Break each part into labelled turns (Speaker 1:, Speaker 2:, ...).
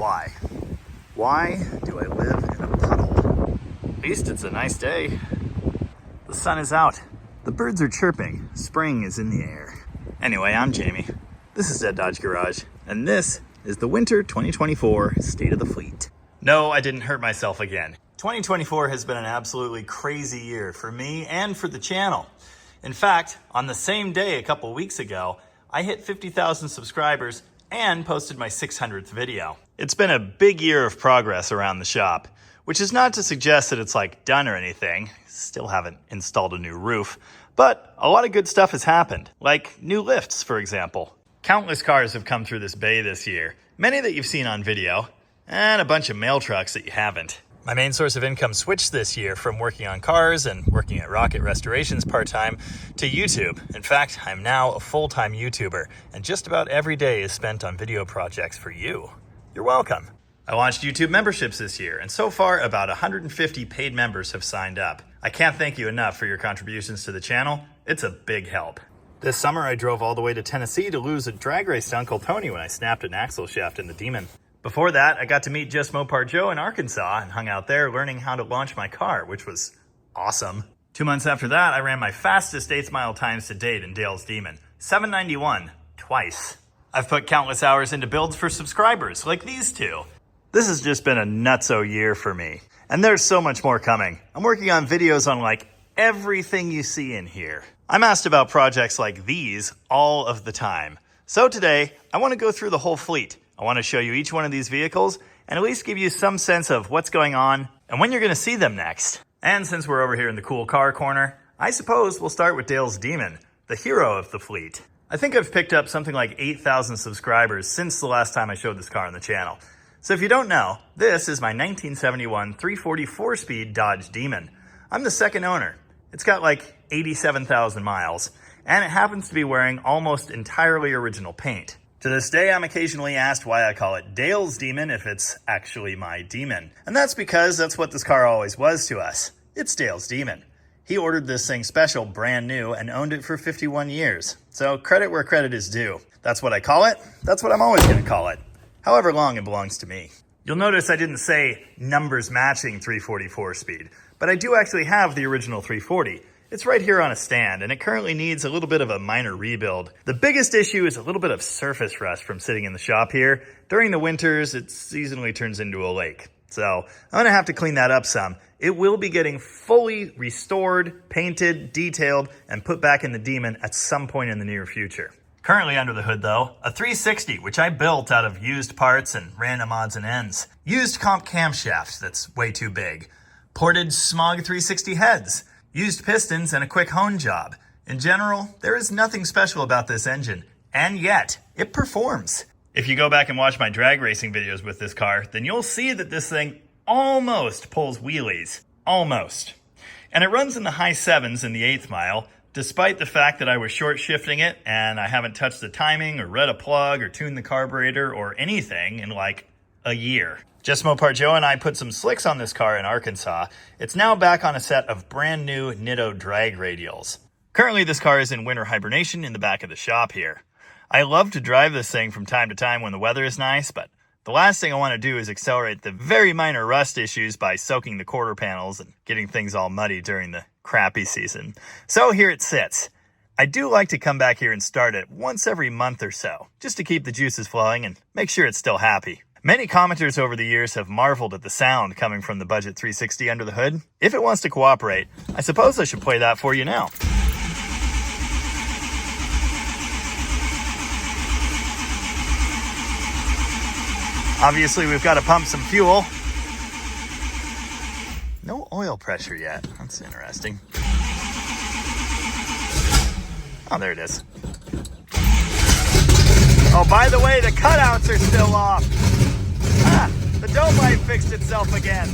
Speaker 1: Why? Why do I live in a puddle? At least it's a nice day. The sun is out. The birds are chirping. Spring is in the air. Anyway, I'm Jamie. This is Dead Dodge Garage, and this is the Winter 2024 State of the Fleet. No, I didn't hurt myself again. 2024 has been an absolutely crazy year for me and for the channel. In fact, on the same day a couple weeks ago, I hit 50,000 subscribers and posted my 600th video. It's been a big year of progress around the shop, which is not to suggest that it's like done or anything. Still haven't installed a new roof, but a lot of good stuff has happened, like new lifts, for example. Countless cars have come through this bay this year, many that you've seen on video, and a bunch of mail trucks that you haven't. My main source of income switched this year from working on cars and working at Rocket Restorations part-time to YouTube. In fact, I'm now a full-time YouTuber, and just about every day is spent on video projects for you. You're welcome. I launched YouTube memberships this year, and so far about 150 paid members have signed up. I can't thank you enough for your contributions to the channel. It's a big help. This summer I drove all the way to Tennessee to lose a drag race to Uncle Tony when I snapped an axle shaft in the Demon. Before that, I got to meet Just Mopar Joe in Arkansas and hung out there learning how to launch my car, which was awesome. 2 months after that, I ran my fastest 8th mile times to date in Dale's Demon, 791, twice. I've put countless hours into builds for subscribers, like these two. This has just been a nutso year for me, and there's so much more coming. I'm working on videos on like everything you see in here. I'm asked about projects like these all of the time. So today, I want to go through the whole fleet. I want to show you each one of these vehicles and at least give you some sense of what's going on and when you're going to see them next. And since we're over here in the cool car corner, I suppose we'll start with Dale's Demon, the hero of the fleet. I think I've picked up something like 8,000 subscribers since the last time I showed this car on the channel. So if you don't know, this is my 1971 344-speed Dodge Demon. I'm the second owner. It's got like 87,000 miles, and it happens to be wearing almost entirely original paint. To this day, I'm occasionally asked why I call it Dale's Demon if it's actually my Demon. And that's because that's what this car always was to us. It's Dale's Demon. He ordered this thing special brand new and owned it for 51 years. So credit where credit is due. That's what I call it. That's what I'm always going to call it. However long it belongs to me. You'll notice I didn't say numbers matching 344 speed, but I do actually have the original 340. It's right here on a stand, and it currently needs a little bit of a minor rebuild. The biggest issue is a little bit of surface rust from sitting in the shop here. During the winters, it seasonally turns into a lake. So I'm gonna have to clean that up some. It will be getting fully restored, painted, detailed, and put back in the Demon at some point in the near future. Currently under the hood though, a 360, which I built out of used parts and random odds and ends. Used comp camshaft that's way too big. Ported Smog 360 heads. Used pistons and a quick hone job. In general, there is nothing special about this engine, and yet, it performs. If you go back and watch my drag racing videos with this car, then you'll see that this thing almost pulls wheelies. Almost. And it runs in the high 7s in the 8th mile, despite the fact that I was short shifting it and I haven't touched the timing or read a plug or tuned the carburetor or anything in like a year. Just Mopar Joe and I put some slicks on this car in Arkansas. It's now back on a set of brand new Nitto drag radials. Currently this car is in winter hibernation in the back of the shop here. I love to drive this thing from time to time when the weather is nice, but the last thing I want to do is accelerate the very minor rust issues by soaking the quarter panels and getting things all muddy during the crappy season. So here it sits. I do like to come back here and start it once every month or so, just to keep the juices flowing and make sure it's still happy. Many commenters over the years have marveled at the sound coming from the Budget 360 under the hood. If it wants to cooperate, I suppose I should play that for you now. Obviously, we've got to pump some fuel. No oil pressure yet. That's interesting. Oh, there it is. Oh, by the way, the cutouts are still off. Ah, the dome light fixed itself again.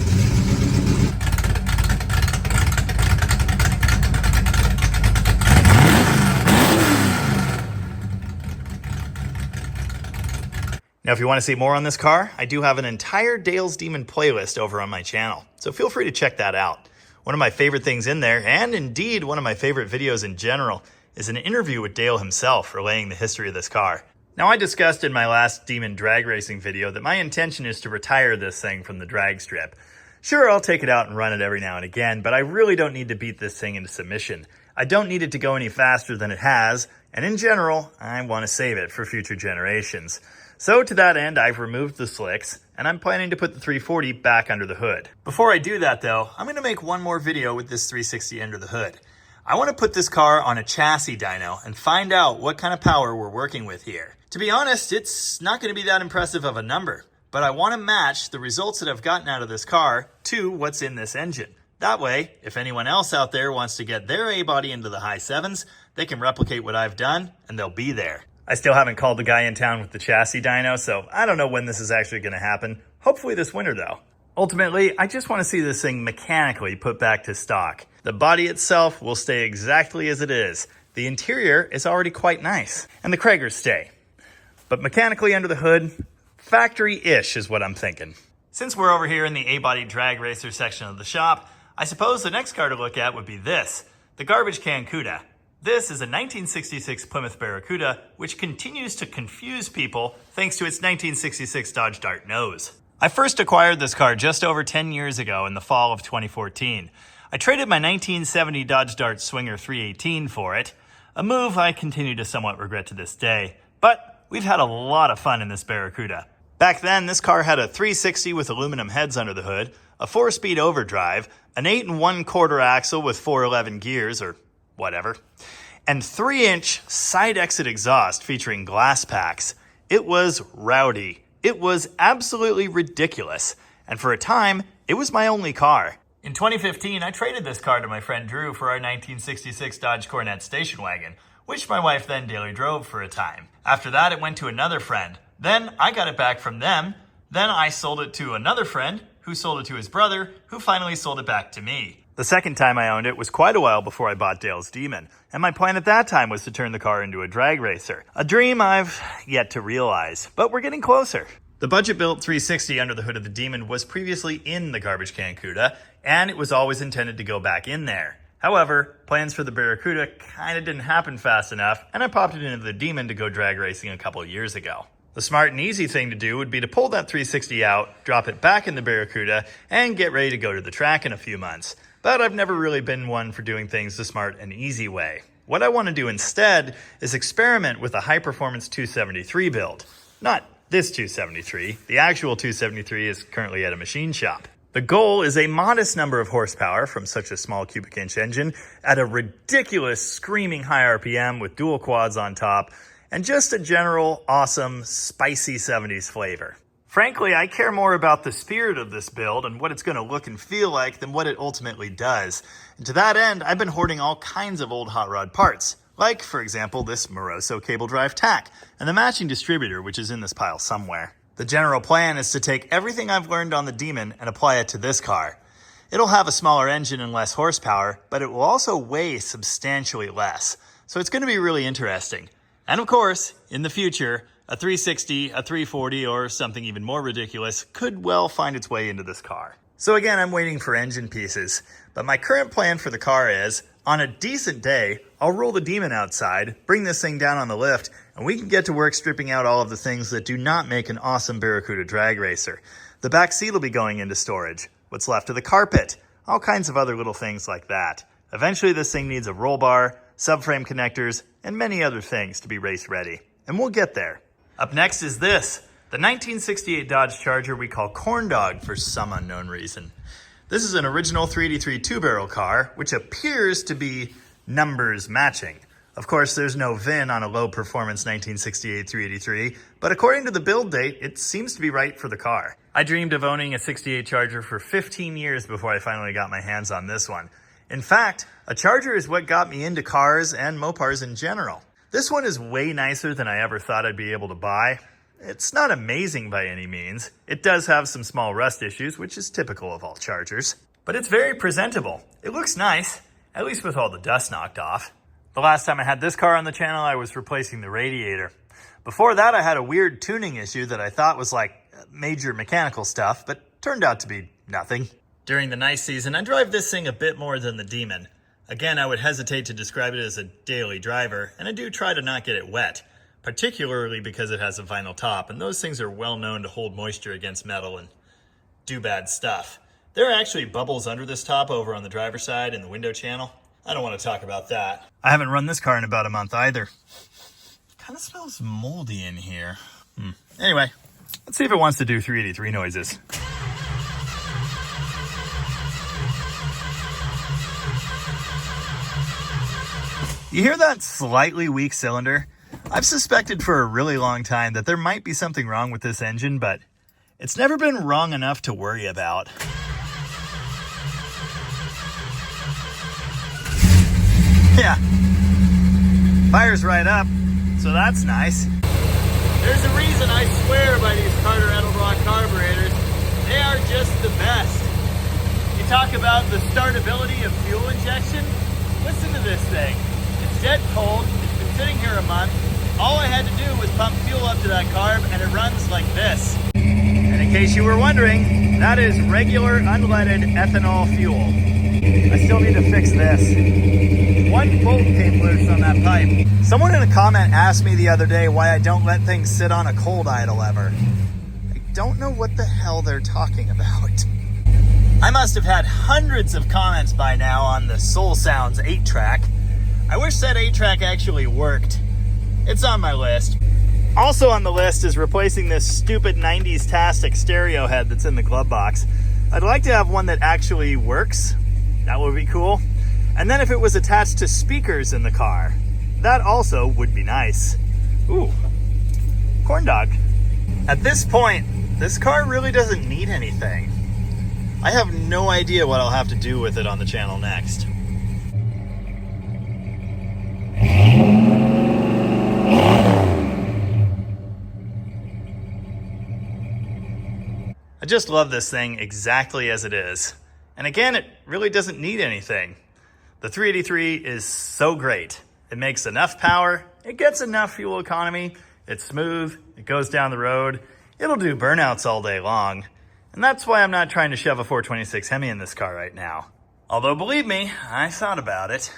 Speaker 1: Now, if you want to see more on this car, I do have an entire Dale's Demon playlist over on my channel, so feel free to check that out. One of my favorite things in there, and indeed one of my favorite videos in general, is an interview with Dale himself relaying the history of this car. Now, I discussed in my last Demon drag racing video that my intention is to retire this thing from the drag strip. Sure, I'll take it out and run it every now and again, but I really don't need to beat this thing into submission. I don't need it to go any faster than it has, and in general, I want to save it for future generations. So to that end, I've removed the slicks, and I'm planning to put the 340 back under the hood. Before I do that though, I'm going to make one more video with this 360 under the hood. I want to put this car on a chassis dyno and find out what kind of power we're working with here. To be honest, it's not going to be that impressive of a number, but I want to match the results that I've gotten out of this car to what's in this engine. That way, if anyone else out there wants to get their A-body into the high 7s, they can replicate what I've done, and they'll be there. I still haven't called the guy in town with the chassis dyno, so I don't know when this is actually going to happen. Hopefully this winter, though. Ultimately, I just want to see this thing mechanically put back to stock. The body itself will stay exactly as it is. The interior is already quite nice, and the Cragers stay. But mechanically under the hood, factory-ish is what I'm thinking. Since we're over here in the A-body drag racer section of the shop, I suppose the next car to look at would be this, the garbage can Canuda. This is a 1966 Plymouth Barracuda, which continues to confuse people thanks to its 1966 Dodge Dart nose. I first acquired this car just over 10 years ago in the fall of 2014. I traded my 1970 Dodge Dart Swinger 318 for it, a move I continue to somewhat regret to this day. But we've had a lot of fun in this Barracuda. Back then, this car had a 360 with aluminum heads under the hood, a 4-speed overdrive, an 8 1/4 axle with 411 gears, or whatever, and 3-inch side exit exhaust featuring glass packs. It was rowdy. It was absolutely ridiculous. And for a time, it was my only car. In 2015, I traded this car to my friend Drew for our 1966 Dodge Coronet station wagon, which my wife then daily drove for a time. After that, it went to another friend. Then I got it back from them. Then I sold it to another friend, who sold it to his brother, who finally sold it back to me. The second time I owned it was quite a while before I bought Dale's Demon, and my plan at that time was to turn the car into a drag racer. A dream I've yet to realize, but we're getting closer. The budget-built 360 under the hood of the Demon was previously in the garbage can Canuda, and it was always intended to go back in there. However, plans for the Barracuda kinda didn't happen fast enough, and I popped it into the Demon to go drag racing a couple of years ago. The smart and easy thing to do would be to pull that 360 out, drop it back in the Barracuda, and get ready to go to the track in a few months. But I've never really been one for doing things the smart and easy way. What I want to do instead is experiment with a high-performance 273 build. Not this 273. The actual 273 is currently at a machine shop. The goal is a modest number of horsepower from such a small cubic inch engine at a ridiculous screaming high RPM with dual quads on top, and just a general awesome spicy 70s flavor. Frankly, I care more about the spirit of this build and what it's going to look and feel like than what it ultimately does. And to that end, I've been hoarding all kinds of old hot rod parts, like, for example, this Moroso cable drive tack and the matching distributor, which is in this pile somewhere. The general plan is to take everything I've learned on the Demon and apply it to this car. It'll have a smaller engine and less horsepower, but it will also weigh substantially less. So it's going to be really interesting. And of course, in the future, a 360, a 340, or something even more ridiculous could well find its way into this car. So again, I'm waiting for engine pieces, but my current plan for the car is, on a decent day, I'll roll the Demon outside, bring this thing down on the lift, and we can get to work stripping out all of the things that do not make an awesome Barracuda drag racer. The back seat will be going into storage, what's left of the carpet, all kinds of other little things like that. Eventually this thing needs a roll bar, subframe connectors, and many other things to be race ready. And we'll get there. Up next is this, the 1968 Dodge Charger we call Corn Dog for some unknown reason. This is an original 383 two-barrel car, which appears to be numbers matching. Of course, there's no VIN on a low-performance 1968 383, but according to the build date, it seems to be right for the car. I dreamed of owning a 68 Charger for 15 years before I finally got my hands on this one. In fact, a Charger is what got me into cars and Mopars in general. This one is way nicer than I ever thought I'd be able to buy. It's not amazing by any means. It does have some small rust issues, which is typical of all Chargers. But it's very presentable. It looks nice, at least with all the dust knocked off. The last time I had this car on the channel, I was replacing the radiator. Before that, I had a weird tuning issue that I thought was like major mechanical stuff, but turned out to be nothing. During the nice season, I drive this thing a bit more than the Demon. Again, I would hesitate to describe it as a daily driver, and I do try to not get it wet. particularly because it has a vinyl top, and those things are well known to hold moisture against metal and do bad stuff. There are actually bubbles under this top over on the driver's side in the window channel. I don't want to talk about that. I haven't run this car in about a month either. Kind of smells moldy in here. Anyway, let's see if it wants to do 383 noises. You hear that slightly weak cylinder? I've suspected for a really long time that there might be something wrong with this engine, but it's never been wrong enough to worry about. Yeah, fire's right up, so that's nice. There's a reason I swear by these Carter Edelbrock carburetors. They are just the best. You talk about the startability of fuel injection? Listen to this thing. It's dead cold, it's been sitting here a month. All I had to do was pump fuel up to that carb and it runs like this. And in case you were wondering, that is regular unleaded ethanol fuel. I still need to fix this. One bolt came loose on that pipe. Someone in a comment asked me the other day why I don't let things sit on a cold idle ever. I don't know what the hell they're talking about. I must have had hundreds of comments by now on the Soul Sounds 8-track. I wish that 8-track actually worked. It's on my list. Also on the list is replacing this stupid 90s Tastic stereo head that's in the glove box. I'd like to have one that actually works. That would be cool. And then if it was attached to speakers in the car, that also would be nice. Ooh, corn dog. At this point, this car really doesn't need anything. I have no idea what I'll have to do with it on the channel next. I just love this thing exactly as it is. And again, it really doesn't need anything. The 383 is so great. It makes enough power, it gets enough fuel economy, it's smooth, it goes down the road, it'll do burnouts all day long. And that's why I'm not trying to shove a 426 Hemi in this car right now. Although believe me, I thought about it.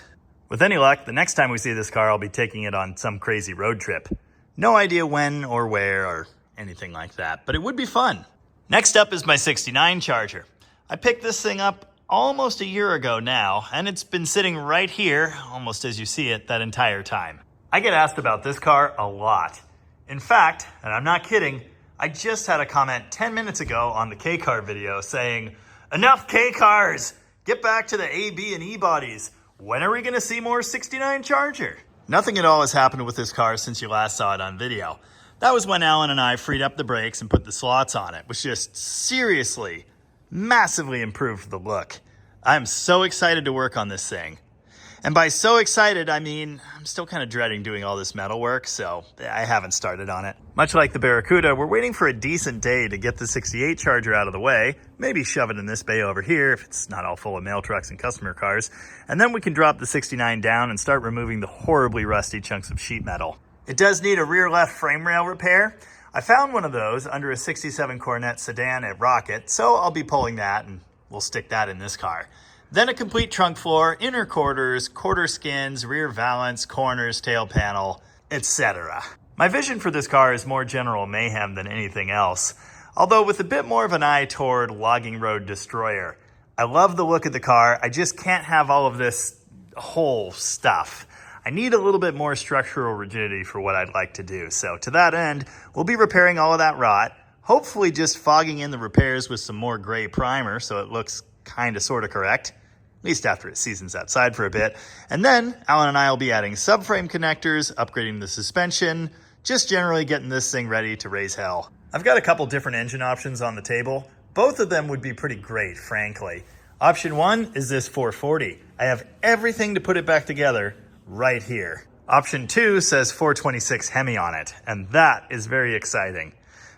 Speaker 1: With any luck, the next time we see this car, I'll be taking it on some crazy road trip. No idea when or where or anything like that, but it would be fun. Next up is my 69 Charger. I picked this thing up almost a year ago now, and it's been sitting right here, almost as you see it, that entire time. I get asked about this car a lot. In fact, and I'm not kidding, I just had a comment 10 minutes ago on the K-Car video saying, "Enough K-Cars! Get back to the A, B, and E bodies. When are we gonna see more 69 Charger?" Nothing at all has happened with this car since you last saw it on video. That was when Alan and I freed up the brakes and put the slots on it, which just seriously, massively improved the look. I'm so excited to work on this thing. And by so excited, I mean, I'm still kind of dreading doing all this metal work, so I haven't started on it. Much like the Barracuda, we're waiting for a decent day to get the 68 Charger out of the way, maybe shove it in this bay over here if it's not all full of mail trucks and customer cars, and then we can drop the 69 down and start removing the horribly rusty chunks of sheet metal. It does need a rear left frame rail repair. I found one of those under a 67 Coronet sedan at Rocket, so I'll be pulling that and we'll stick that in this car. Then a complete trunk floor, inner quarters, quarter skins, rear valance, corners, tail panel, etc. My vision for this car is more general mayhem than anything else, although with a bit more of an eye toward logging road destroyer. I love the look of the car, I just can't have all of this whole stuff. I need a little bit more structural rigidity for what I'd like to do. So to that end, we'll be repairing all of that rot, hopefully just fogging in the repairs with some more gray primer so it looks kind of sort of correct, at least after it seasons outside for a bit. And then Alan and I will be adding subframe connectors, upgrading the suspension, just generally getting this thing ready to raise hell. I've got a couple different engine options on the table. Both of them would be pretty great, frankly. Option one is this 440. I have everything to put it back together right here. Option 2 says 426 Hemi on it, and that is very exciting.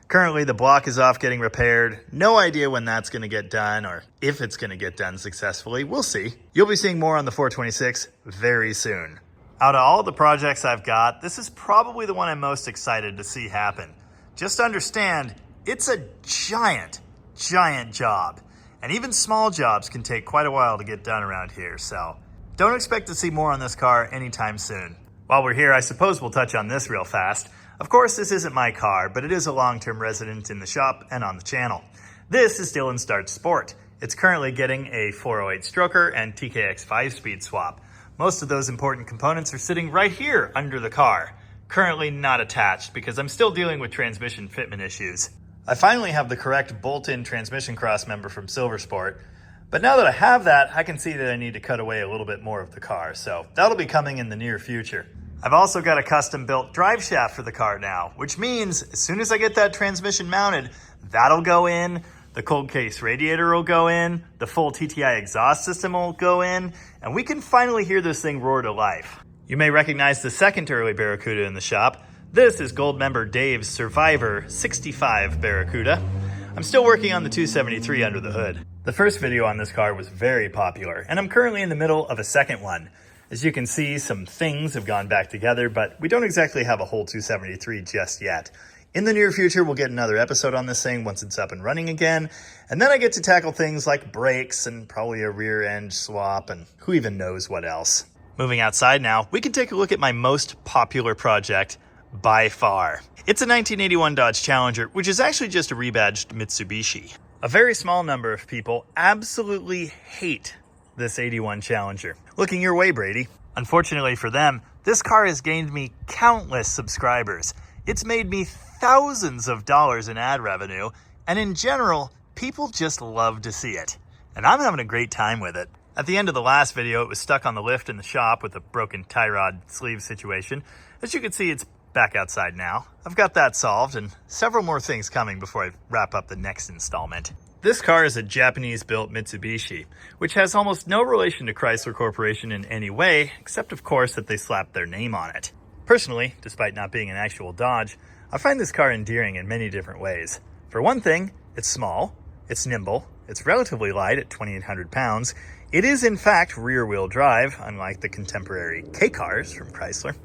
Speaker 1: Currently, the block is off getting repaired. No idea when that's going to get done or if it's going to get done successfully. We'll see. You'll be seeing more on the 426 very soon. Out of all the projects I've got, this is probably the one I'm most excited to see happen. Just understand, it's a giant, giant job. And even small jobs can take quite a while to get done around here, so don't expect to see more on this car anytime soon. While we're here, I suppose we'll touch on this real fast. Of course, this isn't my car, but it is a long-term resident in the shop and on the channel. This is Dylan Starts Sport. It's currently getting a 408 stroker and TKX 5-speed swap. Most of those important components are sitting right here under the car. Currently not attached because I'm still dealing with transmission fitment issues. I finally have the correct bolt-in transmission cross member from Silver Sport, but now that I have that, I can see that I need to cut away a little bit more of the car, so that'll be coming in the near future. I've also got a custom-built drive shaft for the car now, which means as soon as I get that transmission mounted, that'll go in, the cold case radiator will go in, the full TTI exhaust system will go in, and we can finally hear this thing roar to life. You may recognize the second early Barracuda in the shop. This is Gold member Dave's Survivor 65 Barracuda. I'm still working on the 273 under the hood. The first video on this car was very popular, and I'm currently in the middle of a second one. As you can see, some things have gone back together, but we don't exactly have a whole 273 just yet. In the near future, we'll get another episode on this thing once it's up and running again, and then I get to tackle things like brakes and probably a rear end swap and who even knows what else. Moving outside now, we can take a look at my most popular project by far. It's a 1981 Dodge Challenger, which is actually just a rebadged Mitsubishi. A very small number of people absolutely hate this 81 Challenger. Looking your way, Brady. Unfortunately for them, this car has gained me countless subscribers. It's made me thousands of dollars in ad revenue, and in general, people just love to see it. And I'm having a great time with it. At the end of the last video, it was stuck on the lift in the shop with a broken tie rod sleeve situation. As you can see, it's back outside now. I've got that solved and several more things coming before I wrap up the next installment. This car is a Japanese-built Mitsubishi, which has almost no relation to Chrysler Corporation in any way, except of course that they slapped their name on it. Personally, despite not being an actual Dodge, I find this car endearing in many different ways. For one thing, it's small, it's nimble, it's relatively light at 2,800 pounds. It is in fact rear-wheel drive, unlike the contemporary K-cars from Chrysler.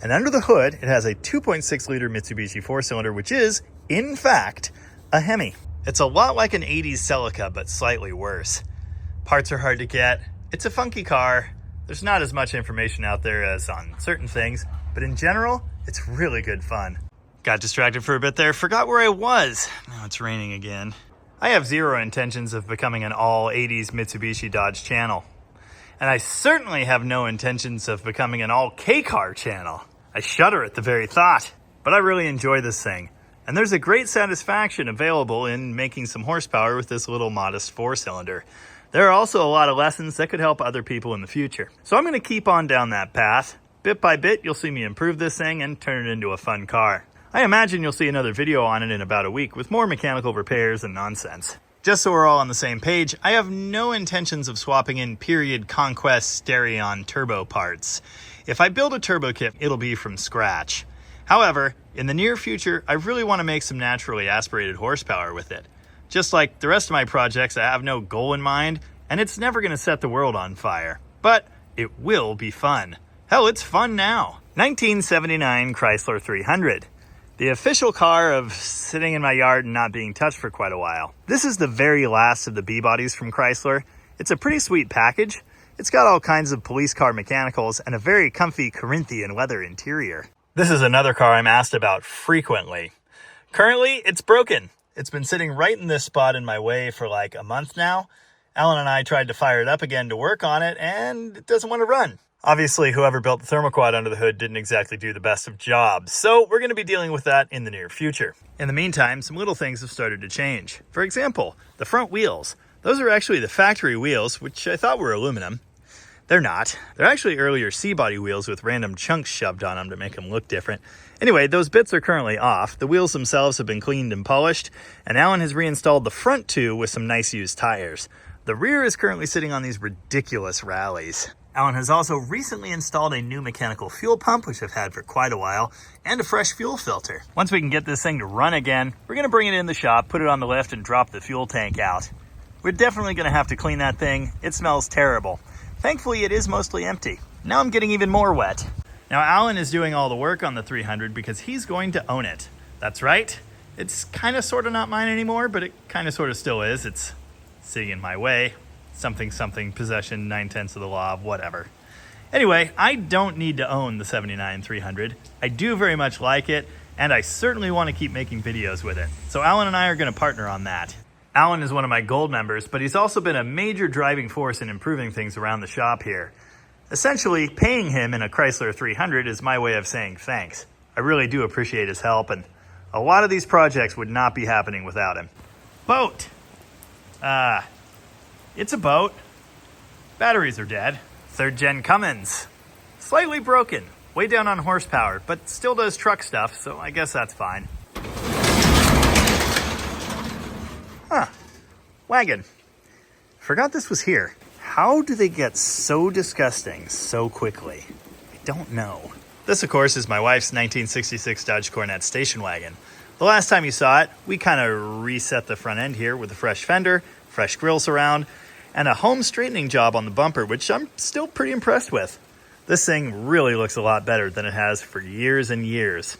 Speaker 1: And under the hood, it has a 2.6-liter Mitsubishi 4-cylinder, which is, in fact, a Hemi. It's a lot like an 80s Celica, but slightly worse. Parts are hard to get. It's a funky car. There's not as much information out there as on certain things, but in general, it's really good fun. Got distracted for a bit there, forgot where I was. Now it's raining again. I have zero intentions of becoming an all-80s Mitsubishi Dodge channel. And I certainly have no intentions of becoming an all-K-car channel. I shudder at the very thought, but I really enjoy this thing. And there's a great satisfaction available in making some horsepower with this little modest 4-cylinder. There are also a lot of lessons that could help other people in the future. So I'm going to keep on down that path. Bit by bit, you'll see me improve this thing and turn it into a fun car. I imagine you'll see another video on it in about a week with more mechanical repairs and nonsense. Just so we're all on the same page, I have no intentions of swapping in period Conquest Stereon turbo parts. If I build a turbo kit, it'll be from scratch. However, in the near future, I really want to make some naturally aspirated horsepower with it. Just like the rest of my projects, I have no goal in mind, and it's never going to set the world on fire. But it will be fun. Hell, it's fun now. 1979 Chrysler 300. The official car of sitting in my yard and not being touched for quite a while. This is the very last of the B-bodies from Chrysler. It's a pretty sweet package. It's got all kinds of police car mechanicals and a very comfy Corinthian leather interior. This is another car I'm asked about frequently. Currently, it's broken. It's been sitting right in this spot in my way for like a month now. Alan and I tried to fire it up again to work on it, and it doesn't want to run. Obviously, whoever built the thermoquad under the hood didn't exactly do the best of jobs, so we're going to be dealing with that in the near future. In the meantime, some little things have started to change. For example, the front wheels. Those are actually the factory wheels, which I thought were aluminum. They're not. They're actually earlier C-body wheels with random chunks shoved on them to make them look different. Anyway, those bits are currently off. The wheels themselves have been cleaned and polished, and Alan has reinstalled the front two with some nice used tires. The rear is currently sitting on these ridiculous rallies. Alan has also recently installed a new mechanical fuel pump, which I've had for quite a while, and a fresh fuel filter. Once we can get this thing to run again, we're going to bring it in the shop, put it on the lift, and drop the fuel tank out. We're definitely going to have to clean that thing. It smells terrible. Thankfully, it is mostly empty. Now I'm getting even more wet. Now Alan is doing all the work on the 300 because he's going to own it. That's right. It's kind of sort of not mine anymore, but it kind of sort of still is. It's sitting in my way. Something, possession, 9/10 of the law, whatever. Anyway, I don't need to own the 79 300. I do very much like it, and I certainly want to keep making videos with it. So Alan and I are going to partner on that. Alan is one of my gold members, but he's also been a major driving force in improving things around the shop here. Essentially, paying him in a Chrysler 300 is my way of saying thanks. I really do appreciate his help, and a lot of these projects would not be happening without him. Boat! It's a boat. Batteries are dead. 3rd gen Cummins. Slightly broken, way down on horsepower, but still does truck stuff, so I guess that's fine. Huh. Wagon. Forgot this was here. How do they get so disgusting so quickly? I don't know. This, of course, is my wife's 1966 Dodge Coronet station wagon. The last time you saw it, we kind of reset the front end here with a fresh fender, fresh grille surround, and a home straightening job on the bumper, which I'm still pretty impressed with. This thing really looks a lot better than it has for years and years.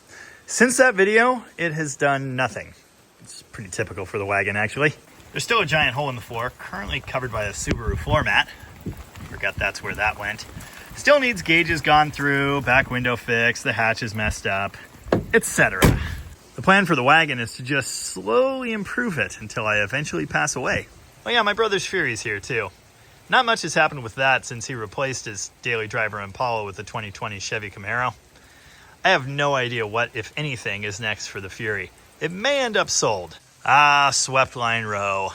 Speaker 1: Since that video, it has done nothing. It's pretty typical for the wagon, actually. There's still a giant hole in the floor, currently covered by a Subaru floor mat. Forgot that's where that went. Still needs gauges gone through, back window fixed, the hatch is messed up, etc. The plan for the wagon is to just slowly improve it until I eventually pass away. Oh yeah, my brother's Fury's here too. Not much has happened with that since he replaced his daily driver Impala with the 2020 Chevy Camaro. I have no idea what, if anything, is next for the Fury. It may end up sold. Ah, swept line row.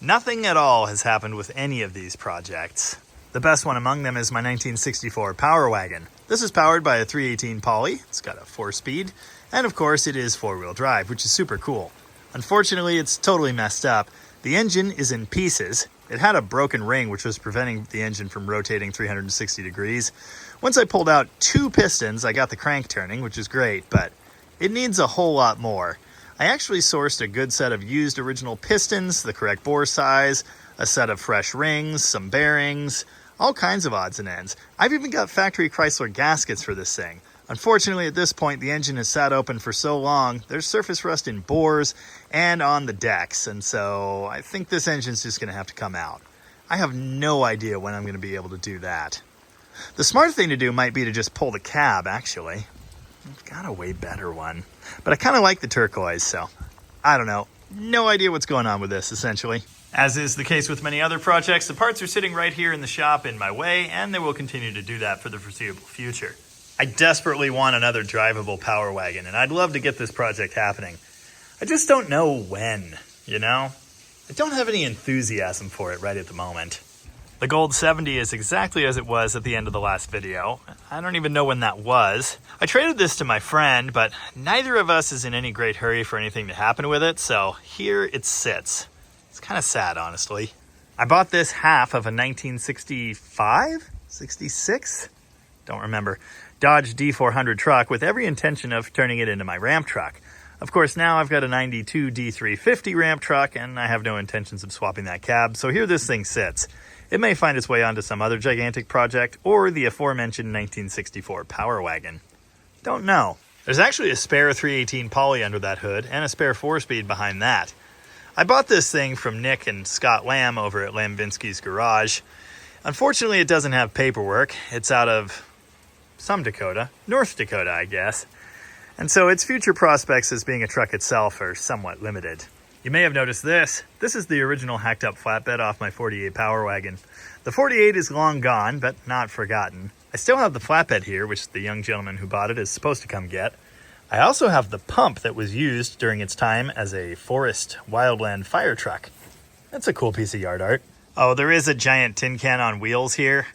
Speaker 1: Nothing at all has happened with any of these projects. The best one among them is my 1964 Power Wagon. This is powered by a 318 Poly, it's got a 4-speed, and of course it is 4-wheel drive, which is super cool. Unfortunately, it's totally messed up. The engine is in pieces. It had a broken ring, which was preventing the engine from rotating 360 degrees. Once I pulled out 2 pistons, I got the crank turning, which is great, but it needs a whole lot more. I actually sourced a good set of used original pistons, the correct bore size, a set of fresh rings, some bearings, all kinds of odds and ends. I've even got factory Chrysler gaskets for this thing. Unfortunately, at this point, the engine has sat open for so long, there's surface rust in bores and on the decks, and so I think this engine's just going to have to come out. I have no idea when I'm going to be able to do that. The smart thing to do might be to just pull the cab, actually. I've got a way better one. But I kind of like the turquoise, so I don't know. No idea what's going on with this, essentially. As is the case with many other projects, the parts are sitting right here in the shop in my way, and they will continue to do that for the foreseeable future. I desperately want another drivable Power Wagon, and I'd love to get this project happening. I just don't know when, you know? I don't have any enthusiasm for it right at the moment. The Gold 70 is exactly as it was at the end of the last video. I don't even know when that was. I traded this to my friend, but neither of us is in any great hurry for anything to happen with it, so here it sits. It's kind of sad, honestly. I bought this half of a 1965? 66? Don't remember. Dodge D400 truck with every intention of turning it into my ramp truck. Of course, now I've got a 92 D350 ramp truck, and I have no intentions of swapping that cab, so here this thing sits. It may find its way onto some other gigantic project, or the aforementioned 1964 Power Wagon. Don't know. There's actually a spare 318 Poly under that hood, and a spare 4-speed behind that. I bought this thing from Nick and Scott Lamb over at Lambinsky's Garage. Unfortunately, it doesn't have paperwork. It's out of some Dakota, North Dakota, I guess. And so its future prospects as being a truck itself are somewhat limited. You may have noticed this. This is the original hacked up flatbed off my 48 Power Wagon. The 48 is long gone, but not forgotten. I still have the flatbed here, which the young gentleman who bought it is supposed to come get. I also have the pump that was used during its time as a forest wildland fire truck. That's a cool piece of yard art. Oh, there is a giant tin can on wheels here.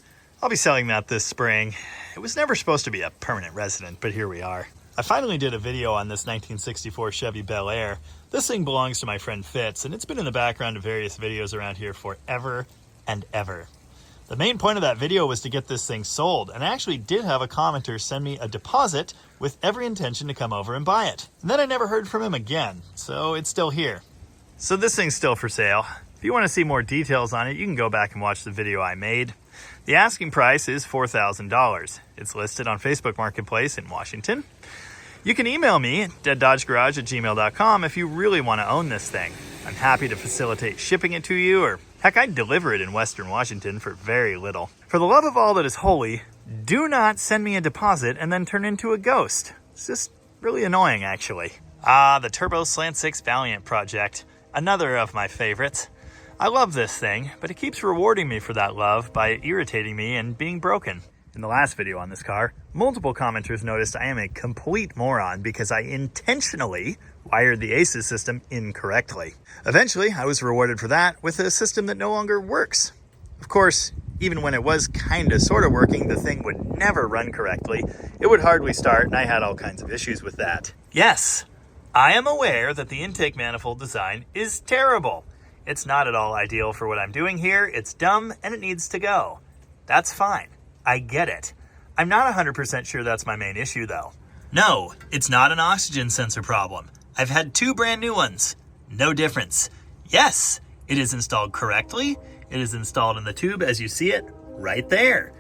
Speaker 1: I'll be selling that this spring. It was never supposed to be a permanent resident, but here we are. I finally did a video on this 1964 Chevy Bel Air. This thing belongs to my friend Fitz, and it's been in the background of various videos around here forever and ever. The main point of that video was to get this thing sold, and I actually did have a commenter send me a deposit with every intention to come over and buy it. And then I never heard from him again, so it's still here. So this thing's still for sale. If you want to see more details on it, you can go back and watch the video I made. The asking price is $4,000. It's listed on Facebook Marketplace in Washington. You can email me at deaddodgegarage@gmail.com if you really want to own this thing. I'm happy to facilitate shipping it to you, or heck, I'd deliver it in Western Washington for very little. For the love of all that is holy, do not send me a deposit and then turn into a ghost. It's just Really annoying, actually. Ah, the Turbo Slant 6 Valiant project. Another of my favorites. I love this thing, but it keeps rewarding me for that love by irritating me and being broken. In the last video on this car, multiple commenters noticed I am a complete moron because I intentionally wired the ACES system incorrectly. Eventually, I was rewarded for that with a system that no longer works. Of course, even when it was kinda sorta working, the thing would never run correctly. It would hardly start, and I had all kinds of issues with that. Yes, I am aware that the intake manifold design is terrible. It's not at all ideal for what I'm doing here. It's dumb and it needs to go. That's fine. I get it. I'm not 100% sure that's my main issue though. No, it's not an oxygen sensor problem. I've had 2 brand new ones. No difference. Yes, it is installed correctly. It is installed in the tube as you see it right there.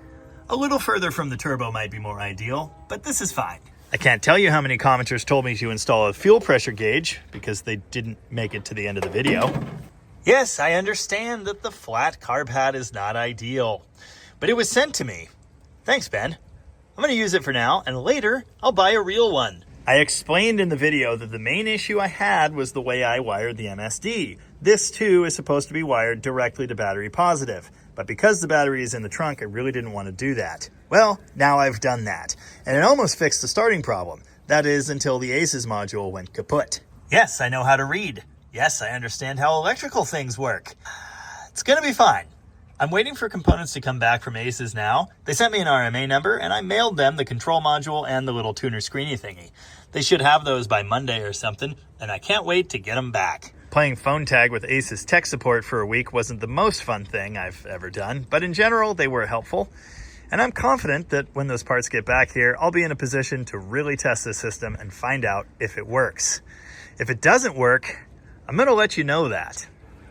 Speaker 1: A little further from the turbo might be more ideal, but this is fine. I can't tell you how many commenters told me to install a fuel pressure gauge because they didn't make it to the end of the video. Yes, I understand that the flat carb pad is not ideal, but it was sent to me. Thanks, Ben. I'm going to use it for now, and later I'll buy a real one. I explained in the video that the main issue I had was the way I wired the MSD. This too is supposed to be wired directly to battery positive, but because the battery is in the trunk, I really didn't want to do that. Well, now I've done that, and it almost fixed the starting problem. That is, until the ACES module went kaput. Yes, I know how to read. Yes, I understand how electrical things work. It's gonna be fine. I'm waiting for components to come back from ACES now. They sent me an RMA number and I mailed them the control module and the little tuner screeny thingy. They should have those by Monday or something, and I can't wait to get them back. Playing phone tag with ACES tech support for a week wasn't the most fun thing I've ever done, but in general, they were helpful. And I'm confident that when those parts get back here, I'll be in a position to really test the system and find out if it works. If it doesn't work, I'm going to let you know that.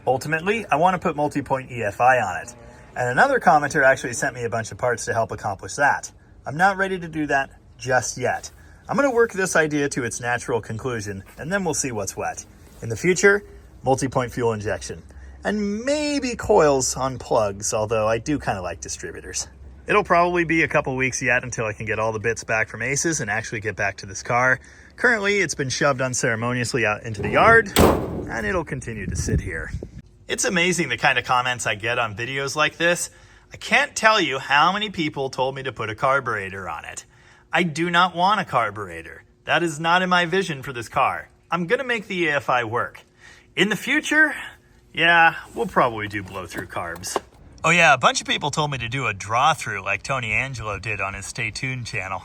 Speaker 1: Ultimately, I want to put multi-point EFI on it. And another commenter actually sent me a bunch of parts to help accomplish that. I'm not ready to do that just yet. I'm going to work this idea to its natural conclusion, and then we'll see what's what. In the future, multi-point fuel injection. And maybe coils on plugs, although I do kind of like distributors. It'll probably be a couple weeks yet until I can get all the bits back from ACES and actually get back to this car. Currently, it's been shoved unceremoniously out into the yard, and it'll continue to sit here. It's amazing the kind of comments I get on videos like this. I can't tell you how many people told me to put a carburetor on it. I do not want a carburetor. That is not in my vision for this car. I'm gonna make the EFI work. In the future, yeah, we'll probably do blow-through carbs. Oh yeah, a bunch of people told me to do a draw-through like Tony Angelo did on his Stay Tuned channel.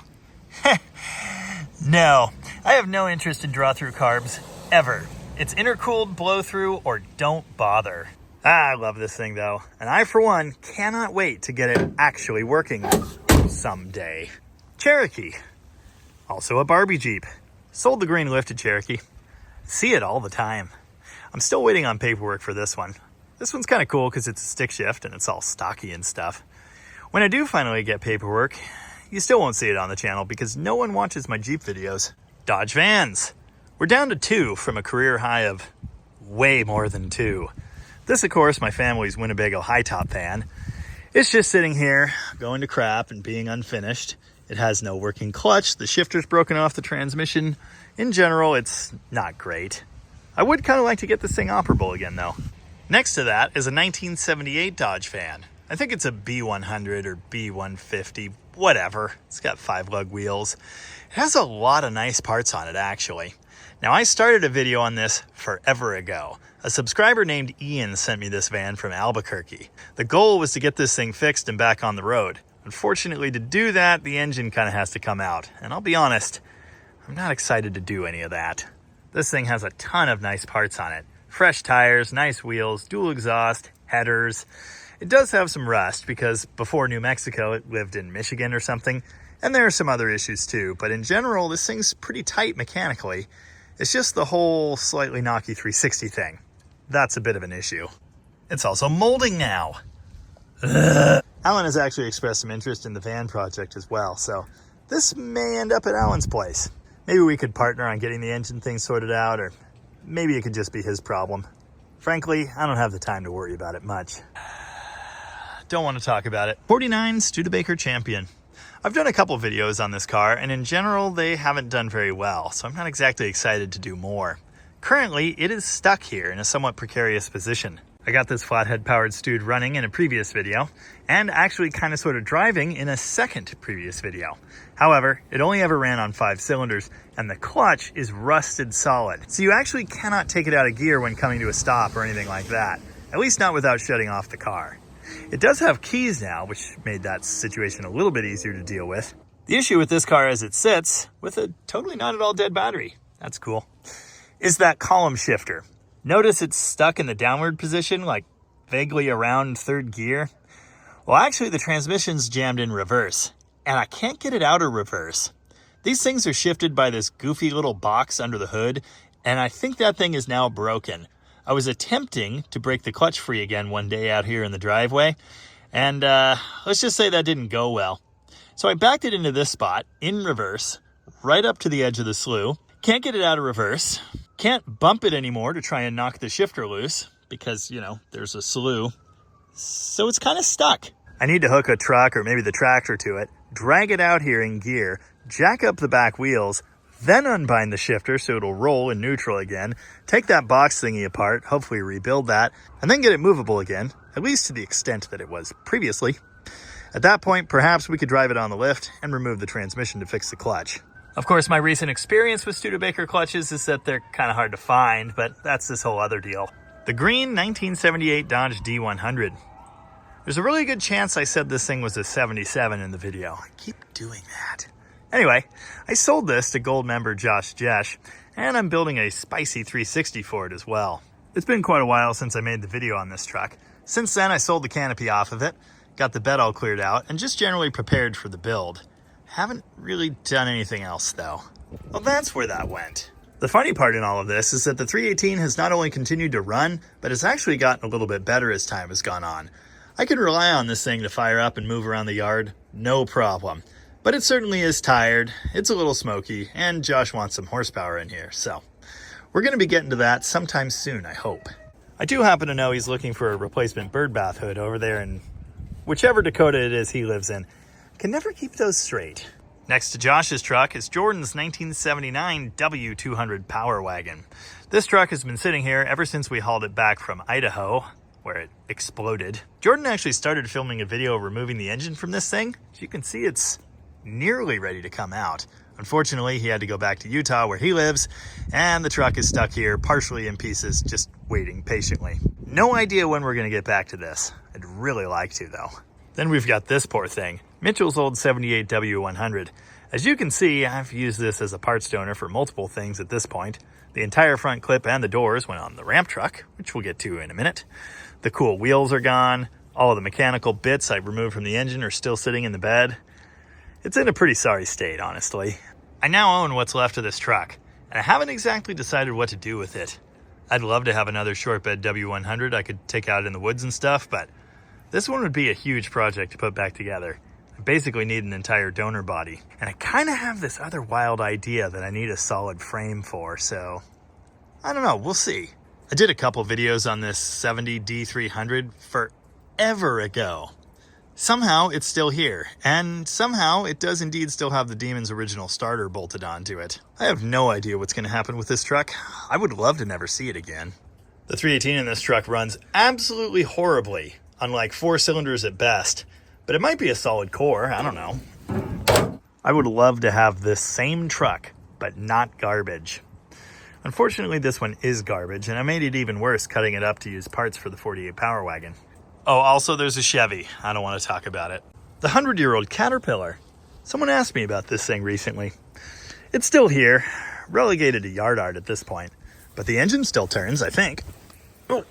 Speaker 1: No, I have no interest in draw-through carbs, ever. It's intercooled, blow-through, or don't bother. I love this thing though, and I for one cannot wait to get it actually working someday. Cherokee, also a Barbie Jeep. Sold the green lifted Cherokee. See it all the time. I'm still waiting on paperwork for this one. This one's kind of cool because it's a stick shift and it's all stocky and stuff. When I do finally get paperwork, you still won't see it on the channel because no one watches my Jeep videos. Dodge Vans. We're down to 2 from a career high of way more than 2. This, of course, my family's Winnebago high top van. It's just sitting here, going to crap and being unfinished. It has no working clutch. The shifter's broken off the transmission. In general, it's not great. I would kind of like to get this thing operable again, though. Next to that is a 1978 Dodge van. I think it's a B100 or B150, whatever. It's got 5-lug wheels. It has a lot of nice parts on it, actually. Now, I started a video on this forever ago. A subscriber named Ian sent me this van from Albuquerque. The goal was to get this thing fixed and back on the road. Unfortunately, to do that, the engine kind of has to come out. And I'll be honest, I'm not excited to do any of that. This thing has a ton of nice parts on it. Fresh tires, nice wheels, dual exhaust, headers. It does have some rust because before New Mexico, it lived in Michigan or something. And there are some other issues too, but in general, this thing's pretty tight mechanically. It's just the whole slightly knocky 360 thing. That's a bit of an issue. It's also molding now. Ugh. Alan has actually expressed some interest in the van project as well, so this may end up at Alan's place. Maybe we could partner on getting the engine thing sorted out, or maybe it could just be his problem. Frankly, I don't have the time to worry about it much. Don't want to talk about it. 49 Studebaker Champion. I've done a couple videos on this car, and in general, they haven't done very well, so I'm not exactly excited to do more. Currently, it is stuck here in a somewhat precarious position. I got this flathead powered Stude running in a previous video, and actually kind of sort of driving in a second previous video. However, it only ever ran on 5 cylinders, and the clutch is rusted solid, so you actually cannot take it out of gear when coming to a stop or anything like that, at least not without shutting off the car. It does have keys now, which made that situation a little bit easier to deal with. The issue with this car as it sits, with a totally not at all dead battery, that's cool, is that column shifter. Notice it's stuck in the downward position, like vaguely around 3rd gear. Well, actually the transmission's jammed in reverse, and I can't get it out of reverse. These things are shifted by this goofy little box under the hood, and I think that thing is now broken. I was attempting to break the clutch free again one day out here in the driveway, and let's just say that didn't go well. So I backed it into this spot, in reverse, right up to the edge of the slough. Can't get it out of reverse. Can't bump it anymore to try and knock the shifter loose, because, you know, there's a slough. So it's kind of stuck. I need to hook a truck or maybe the tractor to it, drag it out here in gear, jack up the back wheels, then unbind the shifter so it'll roll in neutral again, take that box thingy apart, hopefully rebuild that, and then get it movable again, at least to the extent that it was previously. At that point, perhaps we could drive it on the lift and remove the transmission to fix the clutch. Of course, my recent experience with Studebaker clutches is that they're kind of hard to find, but that's this whole other deal. The green 1978 Dodge D100. There's a really good chance I said this thing was a 77 in the video. I keep doing that. Anyway, I sold this to gold member Josh Jesh, and I'm building a spicy 360 for it as well. It's been quite a while since I made the video on this truck. Since then, I sold the canopy off of it, got the bed all cleared out, and just generally prepared for the build. Haven't really done anything else though. Well, that's where that went. The funny part in all of this is that the 318 has not only continued to run, but it's actually gotten a little bit better as time has gone on. I can rely on this thing to fire up and move around the yard, no problem. But it certainly is tired, it's a little smoky, and Josh wants some horsepower in here, so we're going to be getting to that sometime soon, I hope. I do happen to know he's looking for a replacement bird bath hood over there in whichever Dakota it is he lives in. Can never keep those straight. Next to Josh's truck is Jordan's 1979 W200 Power Wagon. This truck has been sitting here ever since we hauled it back from Idaho, where it exploded. Jordan actually started filming a video removing the engine from this thing. As you can see, it's nearly ready to come out. Unfortunately, he had to go back to Utah where he lives, and the truck is stuck here, partially in pieces, just waiting patiently. No idea when we're gonna get back to this. I'd really like to, though. Then we've got this poor thing, Mitchell's old 78 W100. As you can see, I've used this as a parts donor for multiple things at this point. The entire front clip and the doors went on the ramp truck, which we'll get to in a minute. The cool wheels are gone. All of the mechanical bits I removed from the engine are still sitting in the bed. It's in a pretty sorry state, honestly. I now own what's left of this truck, and I haven't exactly decided what to do with it. I'd love to have another short bed W100 I could take out in the woods and stuff, but this one would be a huge project to put back together. I basically need an entire donor body, and I kind of have this other wild idea that I need a solid frame for, so I don't know, we'll see. I did a couple videos on this 70 D300 forever ago. Somehow it's still here, and somehow it does indeed still have the Demon's original starter bolted onto it. I have no idea what's going to happen with this truck. I would love to never see it again. The 318 in this truck runs absolutely horribly, unlike 4 cylinders at best, but it might be a solid core, I don't know. I would love to have this same truck, but not garbage. Unfortunately, this one is garbage, and I made it even worse cutting it up to use parts for the 48 Power Wagon. Oh, also there's a Chevy. I don't want to talk about it. The 100-year-old Caterpillar. Someone asked me about this thing recently. It's still here, relegated to yard art at this point, but the engine still turns, I think. Oh,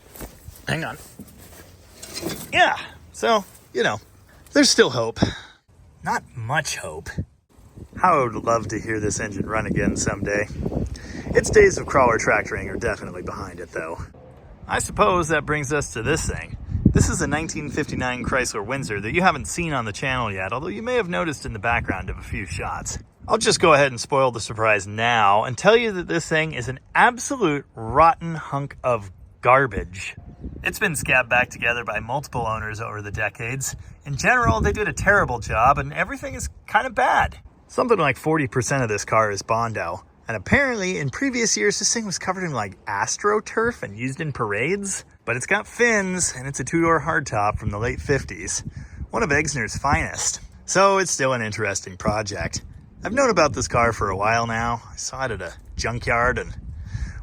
Speaker 1: hang on. Yeah, so, you know, there's still hope. Not much hope. How I would love to hear this engine run again someday. Its days of crawler tractoring are definitely behind it, though. I suppose that brings us to this thing. This is a 1959 Chrysler Windsor that you haven't seen on the channel yet, although you may have noticed in the background of a few shots. I'll just go ahead and spoil the surprise now and tell you that this thing is an absolute rotten hunk of garbage. It's been scabbed back together by multiple owners over the decades. In general, they did a terrible job and everything is kind of bad. Something like 40% of this car is Bondo. And apparently in previous years, this thing was covered in like AstroTurf and used in parades. But it's got fins and it's a two-door hardtop from the late 50s. One of Exner's finest. So it's still an interesting project. I've known about this car for a while now. I saw it at a junkyard and,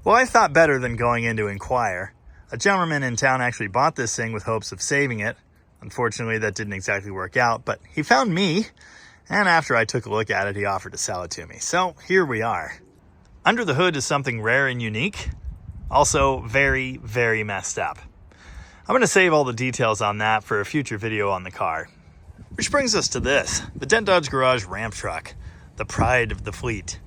Speaker 1: well, I thought better than going in to inquire. A gentleman in town actually bought this thing with hopes of saving it. Unfortunately, that didn't exactly work out, but he found me, and after I took a look at it, he offered to sell it to me. So here we are. Under the hood is something rare and unique, also very, very messed up. I'm going to save all the details on that for a future video on the car. Which brings us to this, the Dent Dodge Garage ramp truck, the pride of the fleet.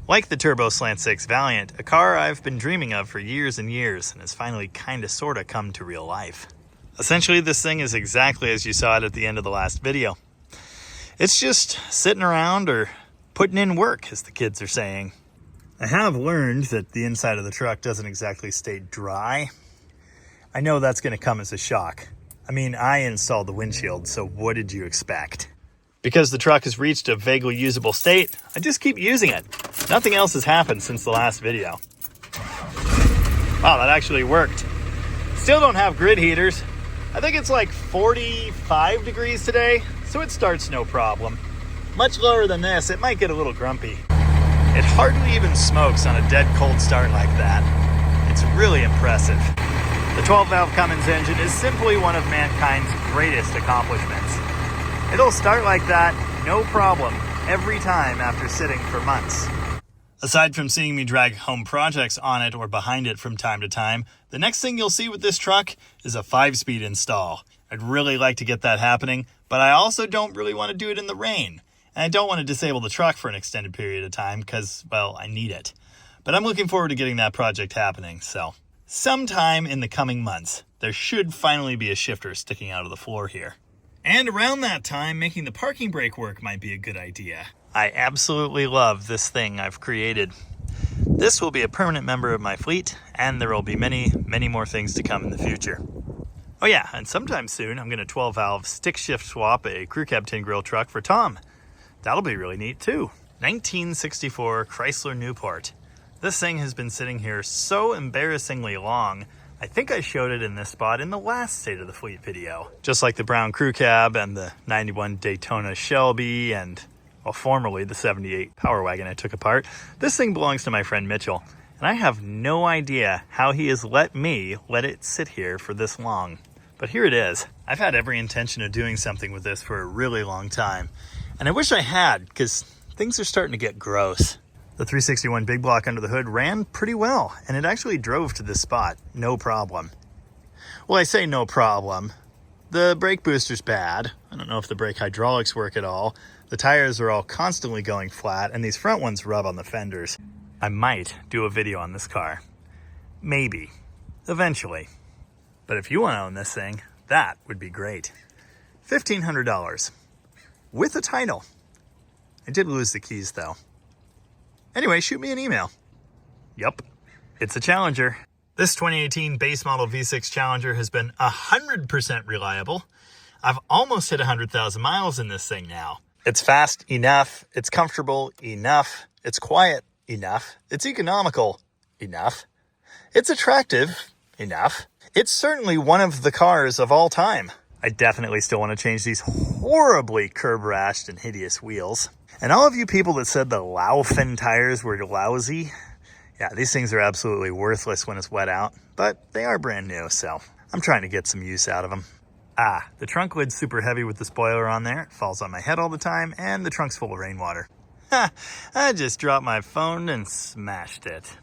Speaker 1: Like the Turbo Slant 6 Valiant, a car I've been dreaming of for years and years and has finally kinda sorta come to real life. Essentially, this thing is exactly as you saw it at the end of the last video. It's just sitting around or putting in work, as the kids are saying. I have learned that the inside of the truck doesn't exactly stay dry. I know that's gonna come as a shock. I mean, I installed the windshield, so what did you expect? Because the truck has reached a vaguely usable state, I just keep using it. Nothing else has happened since the last video. Wow, that actually worked. Still don't have grid heaters. I think it's like 45 degrees today, so it starts no problem. Much lower than this, it might get a little grumpy. It hardly even smokes on a dead cold start like that. It's really impressive. The 12-valve Cummins engine is simply one of mankind's greatest accomplishments. It'll start like that, no problem, every time after sitting for months. Aside from seeing me drag home projects on it or behind it from time to time, the next thing you'll see with this truck is a 5-speed install. I'd really like to get that happening, but I also don't really want to do it in the rain. And I don't want to disable the truck for an extended period of time because, well, I need it. But I'm looking forward to getting that project happening, so sometime in the coming months, there should finally be a shifter sticking out of the floor here. And around that time, making the parking brake work might be a good idea. I absolutely love this thing I've created. This will be a permanent member of my fleet, and there will be many, many more things to come in the future. Oh yeah, and sometime soon, I'm going to 12-valve stick shift swap a crew cab tin grill truck for Tom. That'll be really neat too. 1964 Chrysler Newport. This thing has been sitting here so embarrassingly long, I think I showed it in this spot in the last State of the Fleet video. Just like the brown crew cab and the 91 Daytona Shelby and, well, formerly the 78 Power Wagon I took apart, this thing belongs to my friend Mitchell. And I have no idea how he has let me let it sit here for this long. But here it is. I've had every intention of doing something with this for a really long time. And I wish I had, because things are starting to get gross. The 361 big block under the hood ran pretty well, and it actually drove to this spot, no problem. Well, I say no problem. The brake booster's bad. I don't know if the brake hydraulics work at all. The tires are all constantly going flat, and these front ones rub on the fenders. I might do a video on this car. Maybe. Eventually. But if you want to own this thing, that would be great. $1,500. With a title. I did lose the keys, though. Anyway, shoot me an email. Yup, it's a Challenger. This 2018 base model V6 Challenger has been 100% reliable. I've almost hit 100,000 miles in this thing now. It's fast enough, it's comfortable enough, it's quiet enough, it's economical enough, it's attractive enough. It's certainly one of the cars of all time. I definitely still want to change these horribly curb-rashed and hideous wheels. And all of you people that said the Laufin tires were lousy, yeah, these things are absolutely worthless when it's wet out, but they are brand new, so I'm trying to get some use out of them. Ah, the trunk lid's super heavy with the spoiler on there. It falls on my head all the time, and the trunk's full of rainwater. Ha! I just dropped my phone and smashed it.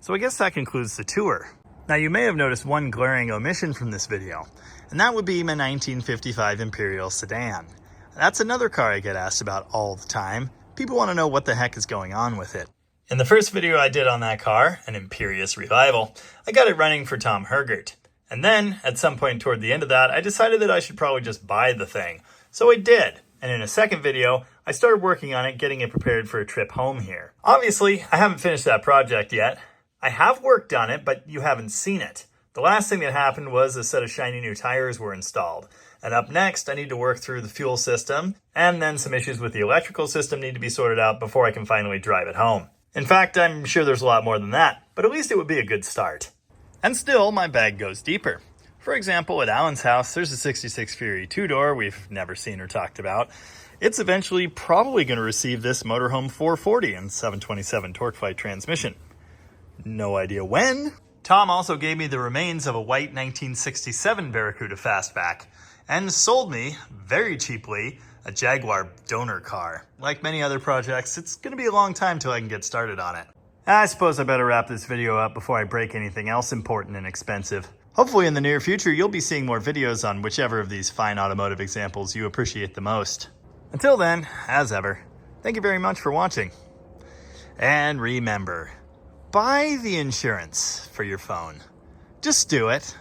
Speaker 1: So I guess that concludes the tour. Now you may have noticed one glaring omission from this video, and that would be my 1955 Imperial sedan. That's another car I get asked about all the time. People want to know what the heck is going on with it. In the first video I did on that car, an Imperious Revival, I got it running for Tom Hergert. And then, at some point toward the end of that, I decided that I should probably just buy the thing. So I did. And in a second video, I started working on it, getting it prepared for a trip home here. Obviously, I haven't finished that project yet. I have worked on it, but you haven't seen it. The last thing that happened was a set of shiny new tires were installed. And up next, I need to work through the fuel system, and then some issues with the electrical system need to be sorted out before I can finally drive it home. In fact, I'm sure there's a lot more than that, but at least it would be a good start. And still, my bag goes deeper. For example, at Alan's house, there's a 66 Fury 2-door we've never seen or talked about. It's eventually probably going to receive this motorhome 440 and 727 TorqueFlite transmission. No idea when. Tom also gave me the remains of a white 1967 Barracuda fastback and sold me, very cheaply, a Jaguar donor car. Like many other projects, it's going to be a long time till I can get started on it. I suppose I better wrap this video up before I break anything else important and expensive. Hopefully in the near future, you'll be seeing more videos on whichever of these fine automotive examples you appreciate the most. Until then, as ever, thank you very much for watching. And remember, buy the insurance for your phone. Just do it.